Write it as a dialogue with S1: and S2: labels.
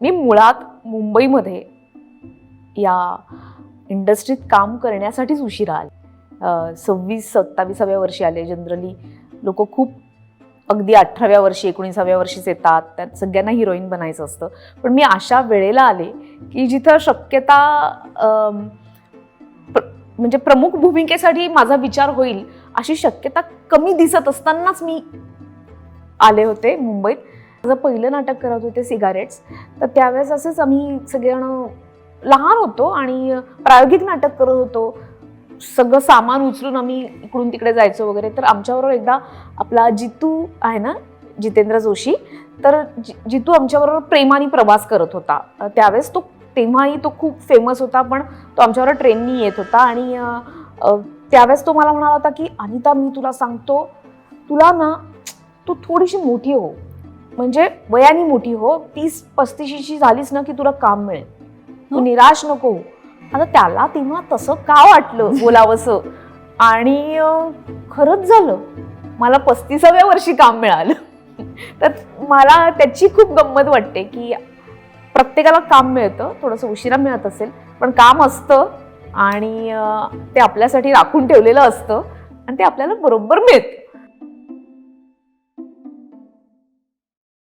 S1: मी मुळात मुंबईमध्ये या इंडस्ट्रीत काम करण्यासाठीच उशिरा आले. 26-27व्या वर्षी आले. जनरली लोक खूप अगदी 18व्या वर्षी 19व्या वर्षीच येतात, त्यात सगळ्यांना हिरोईन बनायचं असतं. पण मी अशा वेळेला आले की जिथं शक्यता म्हणजे प्रमुख भूमिकेसाठी माझा विचार होईल अशी शक्यता कमी दिसत असतानाच मी आले होते मुंबईत. माझं पहिलं नाटक करत होते सिगारेट्स. तर त्यावेळेस असंच आम्ही सगळेजण लहान होतो आणि प्रायोगिक नाटक करत होतो. सगळं सामान उचलून आम्ही इकडून तिकडे जायचो वगैरे. तर आमच्याबरोबर एकदा आपला जितू आहे ना, जितेंद्र जोशी, तर जितू आमच्याबरोबर प्रेमाने प्रवास करत होता. त्यावेळेस तेव्हाही तो खूप फेमस होता, पण तो आमच्याबरोबर ट्रेननी येत होता. आणि त्यावेळेस तो मला म्हणाला होता की अनिता, मी तुला सांगतो, तुला ना तू थोडीशी मोठी हो, म्हणजे वयाने मोठी हो, 30-35ची झालीस ना की तुला काम मिळेल, तू निराश नको हो. आता त्याला तेव्हा तसं का वाटलं बोलावंसं, आणि खरंच झालं, मला 35व्या वर्षी काम मिळालं. तर मला त्याची खूप गंमत वाटते की प्रत्येकाला काम मिळतं, थोडंसं उशिरा मिळत असेल, पण काम असतं आणि ते आपल्यासाठी राखून ठेवलेलं असतं आणि ते आपल्याला बरोबर मिळतं.